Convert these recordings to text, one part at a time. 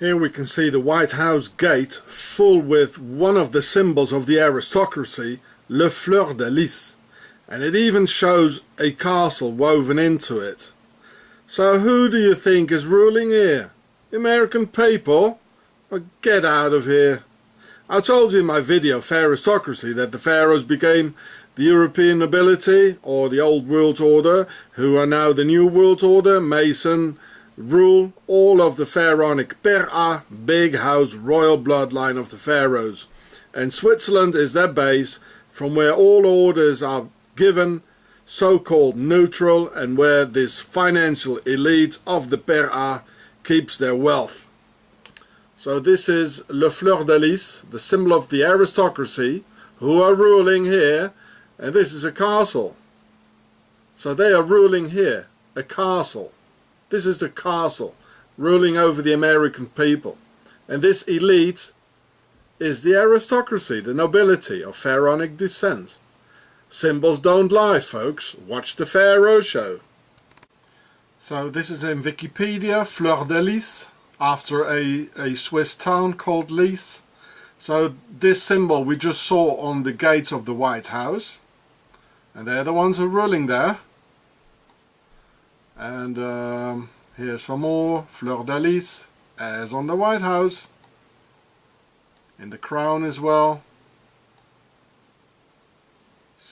Here we can see the White House gate full with one of the symbols of the aristocracy, le fleur de lis, and it even shows a castle woven into it. So who do you think is ruling here? American people? Well, get out of here. I told you in my video Aristocracy that the pharaohs became the European nobility, or the old world order, who are now the new world order, Mason, rule all of the pharaonic Pera, big house, royal bloodline of the pharaohs. And Switzerland is their base, from where all orders are given, so-called neutral, and where this financial elite of the Pera keeps their wealth. So this is le fleur de lis, the symbol of the aristocracy, who are ruling here, and this is a castle. So they are ruling here, a castle. This is the castle, ruling over the American people. And this elite is the aristocracy, the nobility of pharaonic descent. Symbols don't lie, folks. Watch the Pharaoh show. So this is in Wikipedia, Fleur de Lis, after a Swiss town called Lis. So this symbol we just saw on the gates of the White House. And they're the ones who are ruling there. And here's some more Fleur de Lis, as on the White House. In the crown as well.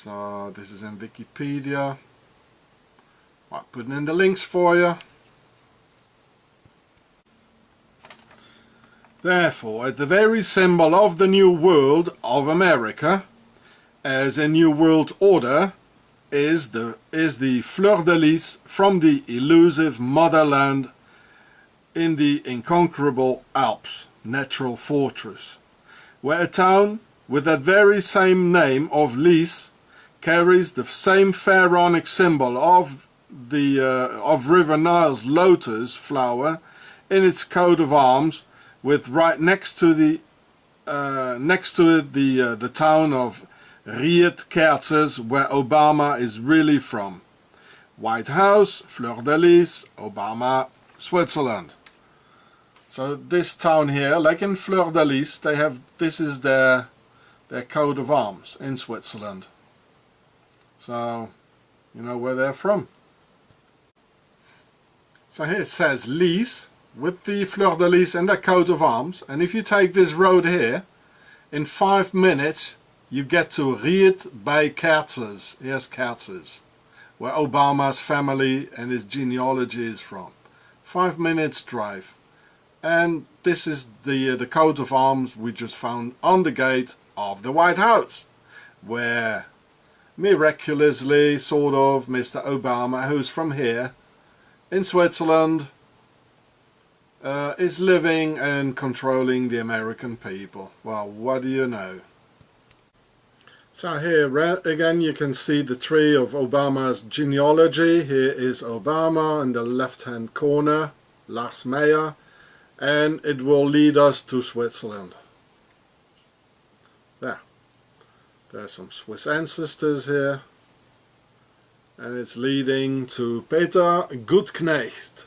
So this is in Wikipedia. I'm putting in the links for you. Therefore, at the very symbol of the New World of America, as a New World Order, is the Fleur de Lis from the elusive motherland in the inconquerable Alps, natural fortress, where a town with that very same name of Lis carries the same pharaonic symbol of River Nile's lotus flower in its coat of arms, with right next to it the town of Riet-Kerzers, where Obama is really from. White House, Fleur de Lis, Obama, Switzerland. So this town here, like in Fleur de Lis, this is their coat of arms in Switzerland. So you know where they're from. So here it says Lis with the Fleur de Lis and their coat of arms, and if you take this road here, in 5 minutes you get to Riet bij Kerzers. Here's Kerzers, where Obama's family and his genealogy is from. 5 minutes drive. And this is the coat of arms we just found on the gate of the White House, where miraculously, sort of, Mr. Obama, who's from here in Switzerland, is living and controlling the American people. Well, what do you know? So here again you can see the tree of Obama's genealogy. Here is Obama in the left hand corner, Lars Meyer, and it will lead us to Switzerland. There's some Swiss ancestors here, and it's leading to Peter Gutknecht,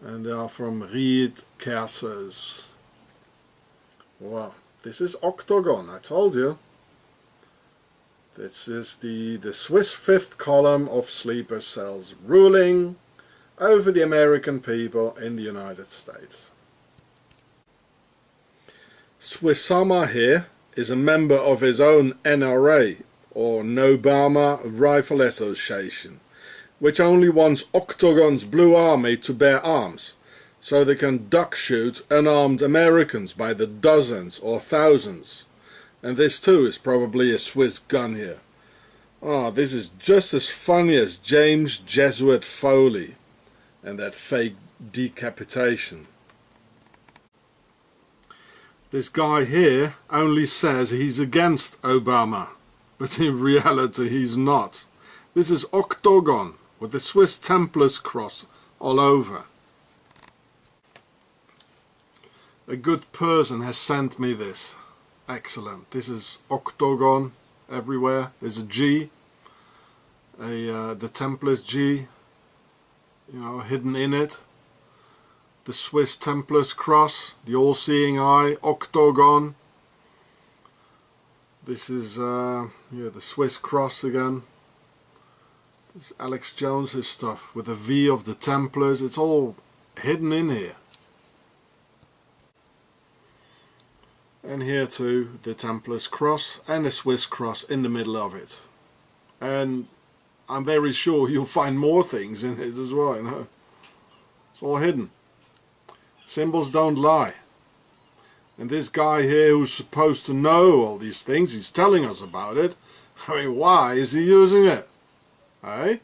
and they are from Riet-Kerzers. Wow, this is Octagon, I told you. This is the Swiss fifth column of sleeper cells, ruling over the American people in the United States. Swissama here is a member of his own NRA, or NationalRifle Association, which only wants Octagon's Blue Army to bear arms, so they can duck shoot unarmed Americans by the dozens or thousands. And this too is probably a Swiss gun here. Oh, this is just as funny as James Jesuit Foley and that fake decapitation. This guy here only says he's against Obama, but in reality he's not. This is Octagon with the Swiss Templars cross all over. A good person has sent me this. Excellent. This is Octagon everywhere. There's a G, the Templars G, hidden in it. the Swiss Templars cross, the all-seeing eye, octagon. This is the Swiss cross again. This is Alex Jones's stuff with the V of the Templars. It's all hidden in here. And here too, the Templars cross and the Swiss cross in the middle of it. And I'm very sure you'll find more things in it as well, you know. It's all hidden. Symbols don't lie. And this guy here who's supposed to know all these things, he's telling us about it. I mean, why is he using it? Eh?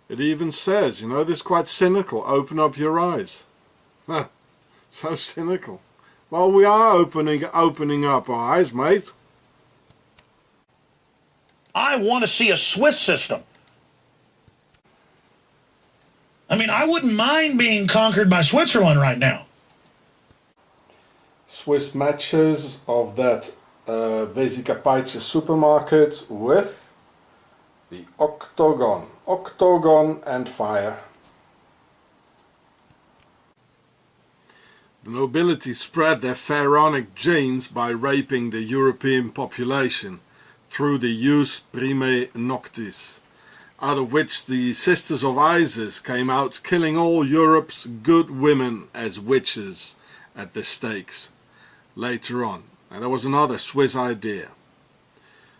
It even says, you know, this is quite cynical. Open up your eyes. So cynical. Well, we are opening up our eyes, mate. I want to see a Swiss system. I mean, I wouldn't mind being conquered by Switzerland right now. Swiss matches of that Vesica Paice supermarket with the octagon. Octagon and fire. The nobility spread their pharaonic genes by raping the European population through the jus primae noctis, out of which the sisters of Isis came out killing all Europe's good women as witches at the stakes later on. And there was another Swiss idea.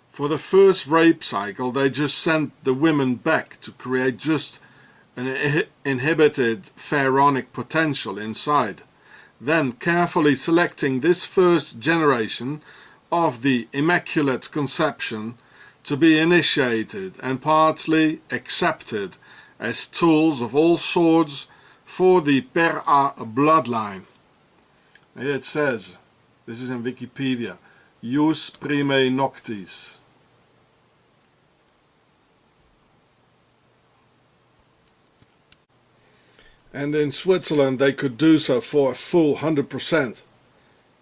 For the first rape cycle they just sent the women back to create just an inhibited pharaonic potential inside, then carefully selecting this first generation of the Immaculate Conception to be initiated and partly accepted as tools of all sorts for the Per A bloodline. Here it says, this is in Wikipedia, jus primae noctis. And in Switzerland they could do so for a full 100%.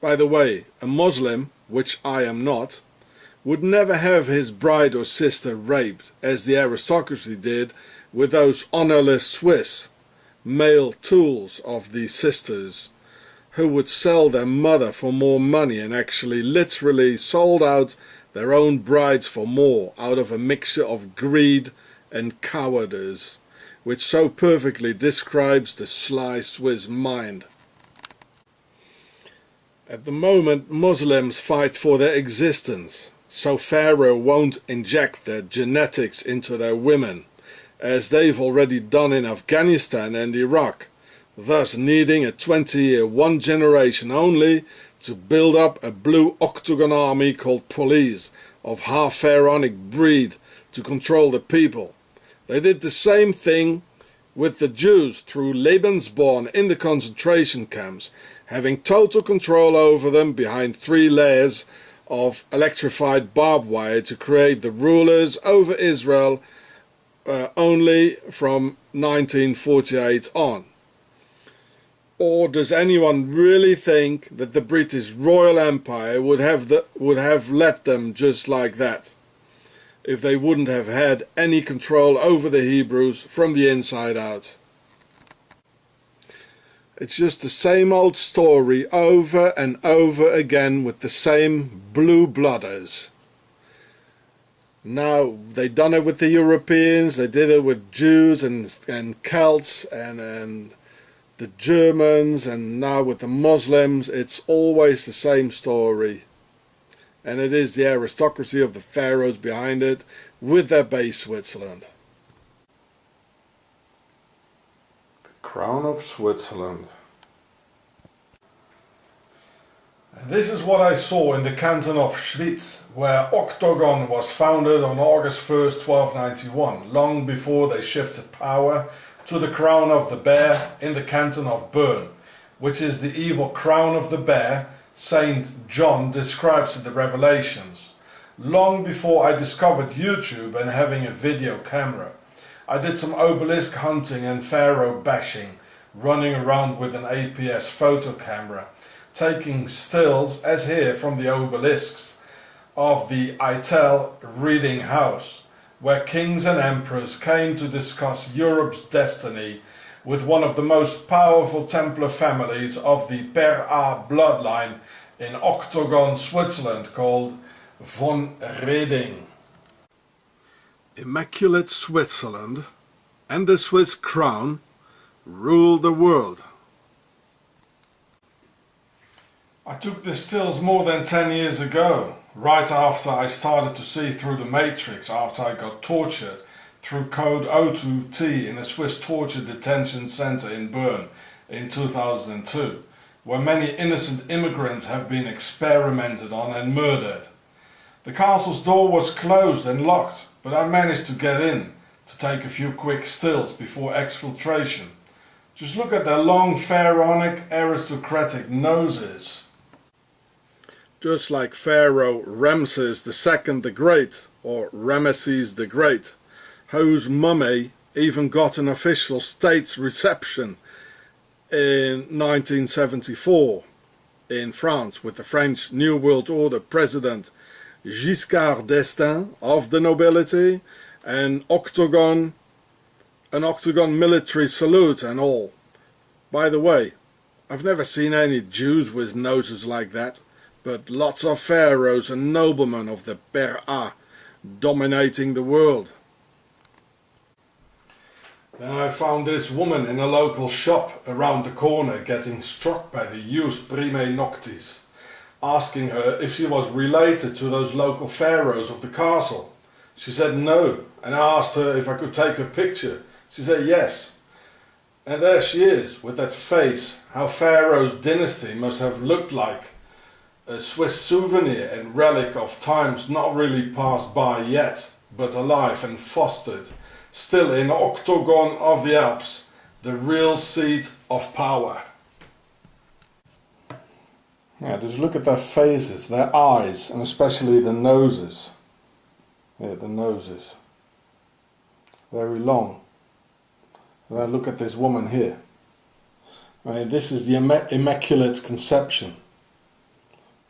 By the way, a Muslim, which I am not, would never have his bride or sister raped, as the aristocracy did with those honourless Swiss male tools of the sisters, who would sell their mother for more money and actually literally sold out their own brides for more out of a mixture of greed and cowardice, which so perfectly describes the sly Swiss mind. At the moment Muslims fight for their existence, so Pharaoh won't inject their genetics into their women, as they've already done in Afghanistan and Iraq, thus needing a 20-year, one generation only, to build up a blue octagon army called police of half pharaonic breed to control the people. They did the same thing with the Jews through Lebensborn in the concentration camps, having total control over them behind 3 layers of electrified barbed wire to create the rulers over Israel only from 1948 on. Or does anyone really think that the British Royal Empire would have let them just like that, if they wouldn't have had any control over the Hebrews from the inside out? It's just the same old story over and over again with the same blue-blooders. Now, they done it with the Europeans, they did it with Jews and Celts and the Germans, and now with the Muslims. It's always the same story. And it is the aristocracy of the pharaohs behind it, with their base Switzerland. The crown of Switzerland. And this is what I saw in the canton of Schwyz, where Octagon was founded on August 1st, 1291, long before they shifted power to the crown of the bear in the canton of Bern, which is the evil crown of the bear Saint John describes in the Revelations. Long before I discovered YouTube and having a video camera, I did some obelisk hunting and pharaoh bashing, running around with an APS photo camera, taking stills, as here from the obelisks, of the Eitel reading house, where kings and emperors came to discuss Europe's destiny with one of the most powerful Templar families of the Per A bloodline in Octagon, Switzerland, called von Reding. Immaculate Switzerland and the Swiss crown rule the world. I took the stills more than 10 years ago, right after I started to see through the matrix, after I got tortured through code O2T in a Swiss torture detention center in Bern in 2002, where many innocent immigrants have been experimented on and murdered. The castle's door was closed and locked, but I managed to get in to take a few quick stills before exfiltration. Just look at their long pharaonic aristocratic noses. Just like Pharaoh Ramses II the Great, or Ramesses the Great, whose mummy even got an official state's reception in 1974 in France with the French New World Order President Giscard d'Estaing of the nobility, and an octagon military salute and all. By the way, I've never seen any Jews with noses like that, but lots of pharaohs and noblemen of the Per A dominating the world. Then I found this woman in a local shop around the corner getting struck by the Ius Prime Noctis, asking her if she was related to those local pharaohs of the castle. She said no, and I asked her if I could take a picture. She said yes. And there she is, with that face, how Pharaoh's dynasty must have looked like. A Swiss souvenir and relic of times not really passed by yet, but alive and fostered, still in Octagon of the Alps, the real seat of power. Yeah, just look at their faces, their eyes, and especially the noses. Yeah, the noses. Very long. And then look at this woman here. I mean, this is the Immaculate Conception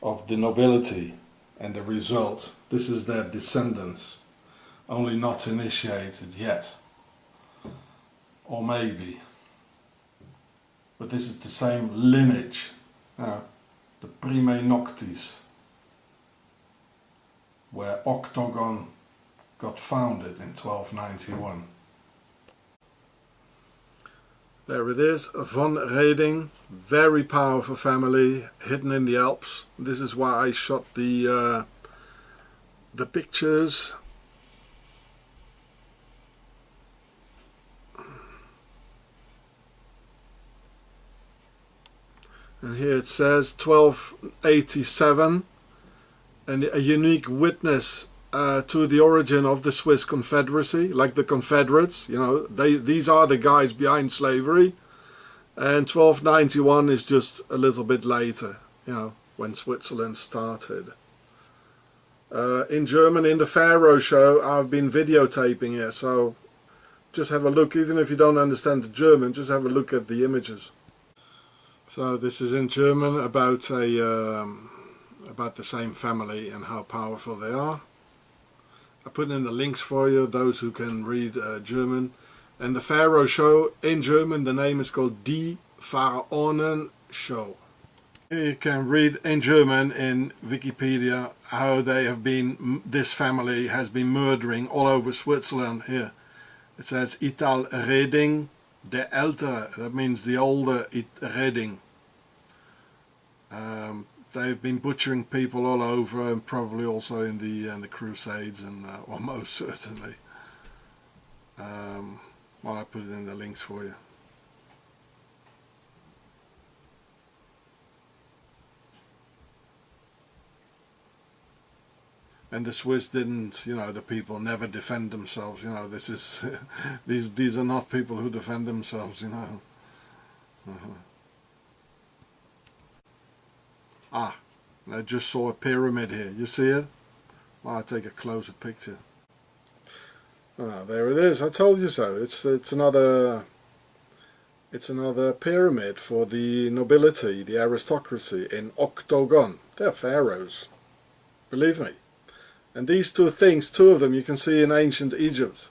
of the nobility, and the result. This is their descendants, only not initiated yet. Or maybe. But this is the same lineage. The Prime Noctis, where Octagon got founded in 1291. There it is, von Reding, very powerful family, hidden in the Alps. This is why I shot the pictures. And here it says 1287, and a unique witness to the origin of the Swiss Confederacy, like the Confederates. You know, these are the guys behind slavery. And 1291 is just a little bit later, you know, when Switzerland started. In German, in the Pharaoh show, I've been videotaping it, so just have a look. Even if you don't understand the German, just have a look at the images. So this is in German about the same family and how powerful they are. I put in the links for you, those who can read German. And the Pharaoh show in German, the name is called Die Pharaonen Show. You can read in German in Wikipedia how they have been, this family has been murdering all over Switzerland. Here it says Ital Reding de Ältere, that means the older Reding. They've been butchering people all over, and probably also in the Crusades, and well, most certainly. Well, I put it in the links for you. And the Swiss didn't, you know, the people never defend themselves, you know, this is, these are not people who defend themselves, you know. Ah, I just saw a pyramid here, you see it? Well, I'll take a closer picture. Ah, there it is, I told you so, it's another pyramid for the nobility, the aristocracy in Octagon. They're pharaohs, believe me. And these two things, two of them, you can see in ancient Egypt.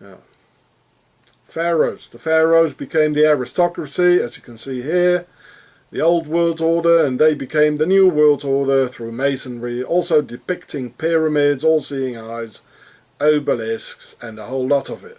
Yeah. Pharaohs. The pharaohs became the aristocracy, as you can see here, the old world order, and they became the new world order through masonry, also depicting pyramids, all-seeing eyes, obelisks, and a whole lot of it.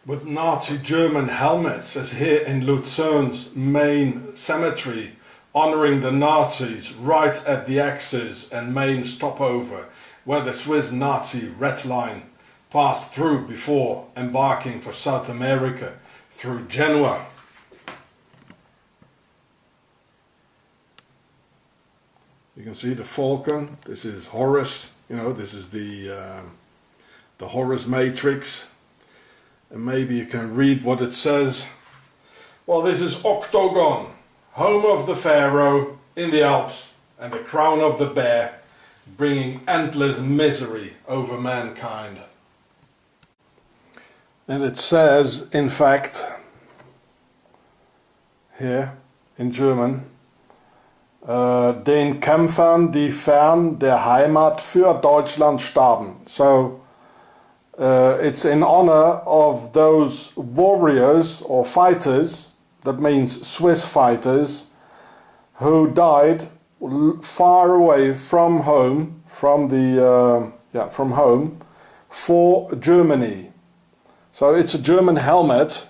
With Nazi German helmets, as here in Luzern's main cemetery, honoring the Nazis right at the axis and main stopover, where the Swiss Nazi red line passed through before embarking for South America through Genoa. You can see the falcon. This is Horus. You know, this is the Horus matrix. And maybe you can read what it says. Well, this is Octagon, home of the Pharaoh in the Alps, and the crown of the bear, bringing endless misery over mankind. And it says, in fact, here in German, den Kämpfern, die fern der Heimat für Deutschland starben. So it's in honor of those warriors or fighters, that means Swiss fighters, who died far away from home, from home, for Germany. So it's a German helmet,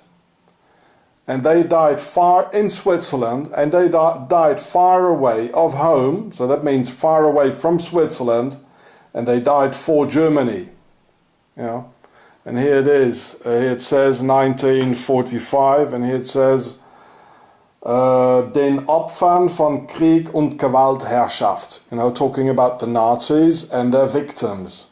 and they died far in Switzerland, and they died far away of home, so that means far away from Switzerland, and they died for Germany. You know? And here it is, here it says 1945, and here it says den Opfern von Krieg und Gewaltherrschaft, you know, talking about the Nazis and their victims.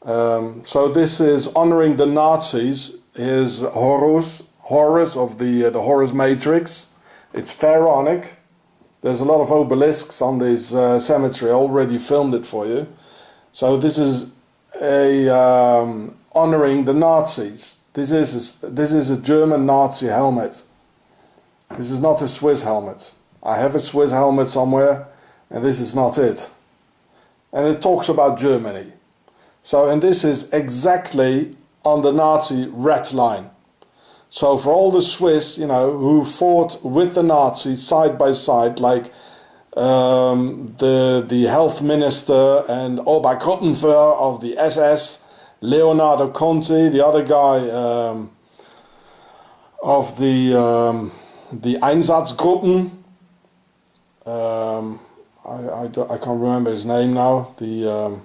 So this is honoring the Nazis. Here's Horus of the Horus matrix. It's pharaonic. There's a lot of obelisks on this cemetery. I already filmed it for you. So this is a honoring the Nazis. This is a German Nazi helmet. This is not a Swiss helmet. I have a Swiss helmet somewhere, and this is not it. And it talks about Germany. So, and this is exactly on the Nazi red line. So for all the Swiss, you know, who fought with the Nazis side by side, like the health minister and Obergruppenführer of the SS, Leonardo Conti, the other guy of the Einsatzgruppen, I can't remember his name now. The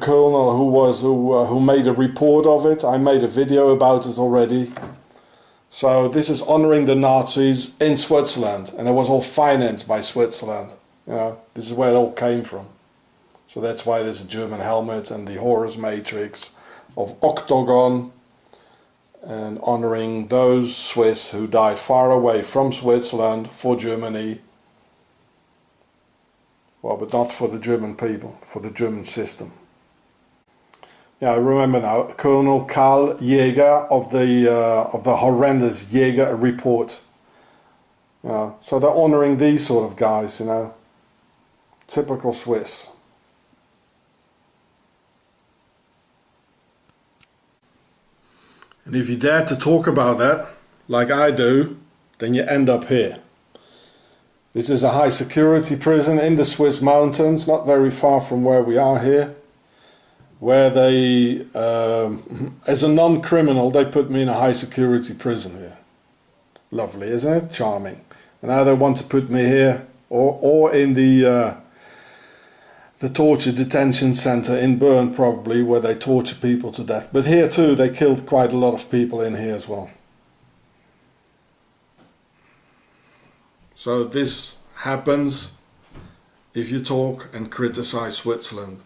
colonel who made a report of it. I made a video about it already. So this is honoring the Nazis in Switzerland, and it was all financed by Switzerland. You know, this is where it all came from. So that's why there's a German helmet and the Horus matrix of Octagon, and honoring those Swiss who died far away from Switzerland for Germany. Well, but not for the German people, for the German system. Yeah, I remember now, Colonel Karl Jäger of the horrendous Jäger report. Yeah, so they're honoring these sort of guys, you know, typical Swiss. And if you dare to talk about that, like I do, then you end up here. This is a high security prison in the Swiss mountains, not very far from where we are here, where they, as a non-criminal, they put me in a high security prison here. Lovely, isn't it? Charming. And now they want to put me here, or in the torture detention center in Bern, probably, where they torture people to death. But here too, they killed quite a lot of people in here as well. So this happens if you talk and criticize Switzerland.